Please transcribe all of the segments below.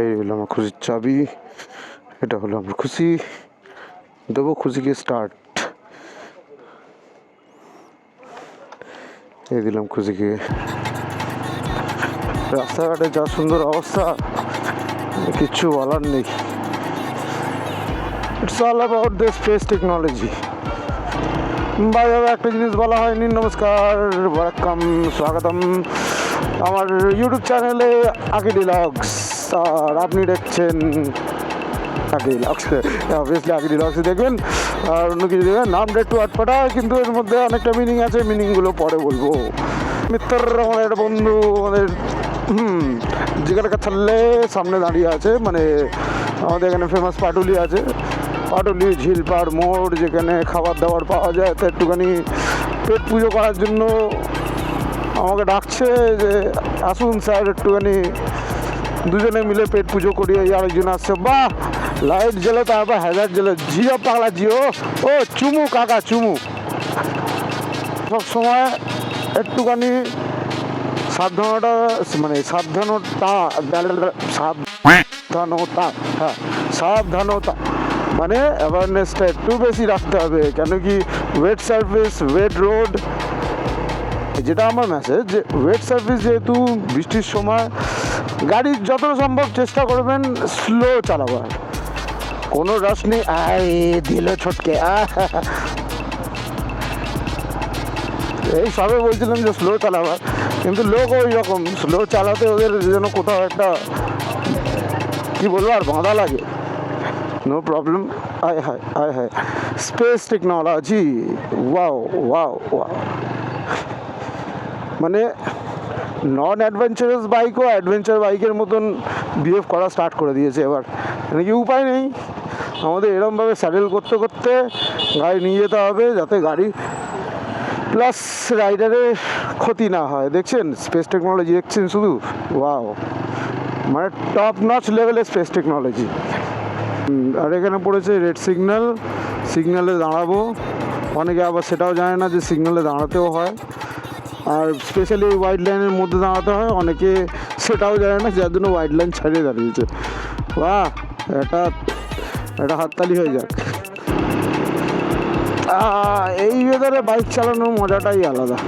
এই হলো আমার খুশির চাবি, এটা হলো আমার খুশি। দেবো খুশিকে স্টার্ট। এই দিলাম খুশিকে। রাস্তাঘাটে যা সুন্দর অবস্থা, কিচ্ছু বলার নেই। It's all about the space technology. ভাই একটা জিনিস বলা হয়নি, নমস্কার, ওয়েলকাম, স্বাগতম আমার ইউটিউব চ্যানেলে আকি ডিলক্স। আর আপনি দেখছেন আকি ডিলক্স, অবভিয়াসলি আকি ডিলক্স দেখবেন, আর অন্য কিছু দেখবেন। নামটা একটু আটপাটা, কিন্তু এর মধ্যে অনেকটা মিনিং আছে, মিনিংগুলো পরে বলবো। মিত্র আমাদের একটা বন্ধু, আমাদের যেখানে থাকলে সামনে দাঁড়িয়ে আছে, মানে আমাদের এখানে ফেমাস পাটুলি আছে, পাটুলি ঝিলপাড় মোড়, যেখানে খাবার দাবার পাওয়া যায়। তো একটুখানি পেট পুজো করার জন্য আমাকে ডাকছে যে আসুন স্যার, একটুখানি দুজনে মিলে পেট পুজো করি। এই আরেকজন আসছে, বাহ, লাইট জ্বলে, তারপর হ্যাজার জ্বলে, জিও পাগলা জিও, ও চুমু কাকা চুমু। সবসময় একটুখানি সাবধানতা, মানে সাবধানতা মানে অ্যাওয়ারনেসটা একটু বেশি রাখতে হবে। কেন কি ওয়েট সার্ভিস, ওয়েট রোড, যেটা আমার মেসেজ, যে ওয়েট সার্ভিস যেহেতু বৃষ্টির সময় গাড়ি যতটা সম্ভব চেষ্টা করবেন স্লো চালাবার, কোনো রাশ নেই। দিল ছটকে, এই সবে বলছিলাম যে স্লো চালাবার, কিন্তু লোক ওই রকম স্লো চালাতে ওদের যেন কোথাও একটা কী বলবো আর বাঁধা লাগে। No problem. আয় হায় space technology, wow wow wow. মানে নন অ্যাডভেঞ্চারাস বাইকও অ্যাডভেঞ্চার বাইকের মতন বিহেভ করা স্টার্ট করে দিয়েছে এবার। মানে কি উপায় নেই, আমাদের এরমভাবে স্যাডেল করতে করতে গাড়ি নিয়ে যেতে হবে, যাতে গাড়ি প্লাস রাইডারের ক্ষতি না হয়। দেখছেন স্পেস টেকনোলজি, দেখছেন শুধু, ওয়াও, মানে টপ নচ লেভেলের স্পেস টেকনোলজি। আর এখানে পড়েছে রেড সিগন্যাল, সিগন্যালে দাঁড়াবো। অনেকে আবার সেটাও জানে না যে সিগন্যালে দাঁড়াতেও হয়, আর স্পেশালি হোয়াইট লাইনের মধ্যে দাঁড়াতে হয়। অনেকে সেটাও জানে না, যার জন্য হোয়াইট লাইন ছাড়িয়ে দাঁড়িয়েছে। বাহ, এটা হাততালি হয়ে যাক। এই ওয়েদারে বাইক চালানোর মজাটাই আলাদা।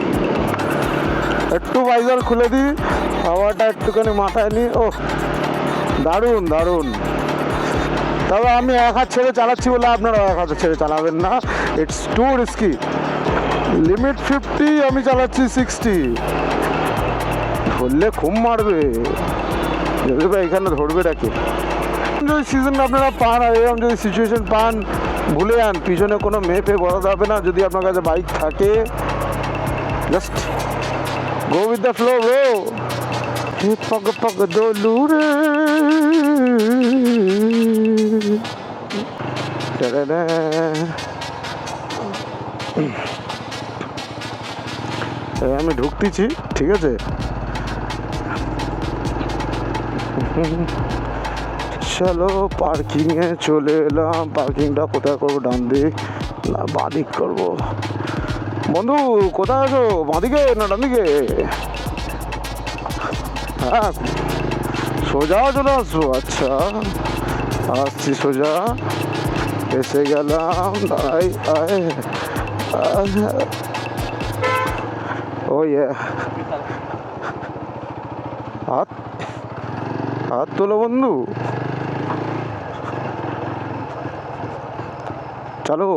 একটু বাইজার খুলে দিই, হাওয়াটা একটুখানি মাথায় নিই, ও দারুণ দারুণ। তবে আমি এক হাত ছেড়ে চালাচ্ছি বলে আপনারাও এক হাত ছেড়ে চালাবেন না, ইটস টু রিস্কি। লিমিট 50, আমি চালাচ্ছি 60। ধরলে খুব মারবে, এখানে ধরবে ডাকে। যদি সিজন আপনারা পান, আর এরকম যদি সিচুয়েশন পান, ভুলে যান পিছনে কোনো মেয়ে পেয়ে বসাতে হবে না। যদি আপনার কাছে বাইক থাকে, just go with the flow bro. পগ পগ দোলু রে, আমি ঢুকতেছি, ঠিক আছে। চলো পার্কিংয়ে চলে এলাম। পার্কিংটা কোথায় করবো, ডান দিক না বাঁ দিক করবো? বন্ধু কোথায় আছো, বাঁ দিকে না ডান দিকে? হ্যাঁ, সোজা চলে আসবো। আচ্ছা আসছি সোজা, এসে গেলাম। দাঁড়াই, ও ইয়ে, হাত হাত তোলো বন্ধু, চলো।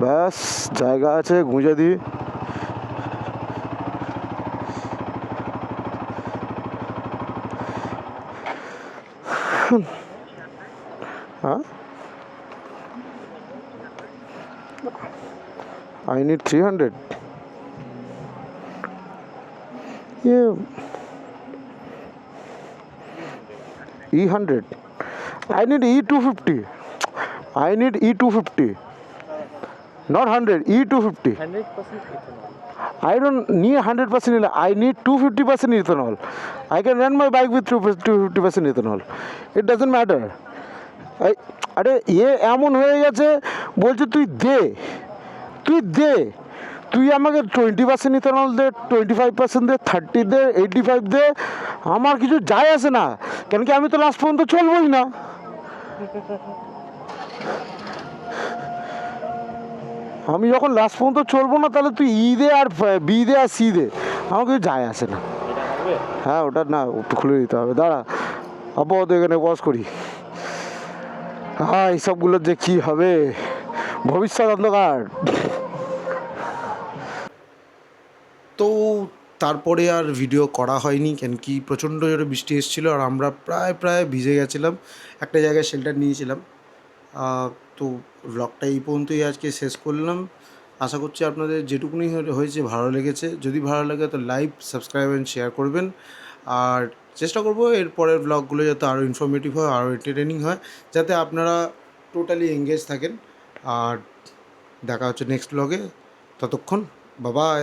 ব্যাস জায়গা আছে, গুঁজে দিই। হ্যাঁ, I need 300. Yeah. E100. I need E250. I need E250. Not 100, E250. 100% ethanol. I don't need 100% ethanol. I need 250% ethanol. I can run my bike with 250% ethanol. It doesn't matter. আরে এমন হয়ে গেছে, বলছে তুই দে, তুই আমাকে 20% ইথানল দে, 25% দে, 30 দে, 85 দে, আমার কিছু যায় আসে না, কেন কি আমি তো লাস্ট পর্যন্ত চলবই না। আমি যখন লাস্ট পর্যন্ত চলবো না, তাহলে তুই ঈদে আর বিদে আর সিদে আমার কিছু যায় আসে না। হ্যাঁ ওটা না, একটু খুলে দিতে হবে, দাঁড়া আপাতত এখানে বস করি। হ্যাঁ এইসবগুলোর যে কী হবে, ভবিষ্যৎ অন্ধকার। তো তারপরে আর ভিডিও করা হয়নি, কেন কি প্রচণ্ড জোরে বৃষ্টি এসেছিলো আর আমরা প্রায় ভিজে গেছিলাম। একটা জায়গায় শেল্টার নিয়েছিলাম। তো ব্লগটা এই পর্যন্তই আজকে শেষ করলাম। আশা করছি আপনাদের যেটুকুনি হয়েছে ভালো লেগেছে। যদি ভালো লাগে তো লাইক, সাবস্ক্রাইব অ্যান্ড শেয়ার করবেন। আর চেষ্টা করব এর পরের ব্লগগুলো যাতে আরও ইনফরমেটিভ হয়, আরও এন্টারটেনিং হয়, যাতে আপনারা টোটালি এঙ্গেজ থাকেন। আর দেখা হচ্ছে নেক্সট ব্লগে। ততক্ষণ বাই বাই।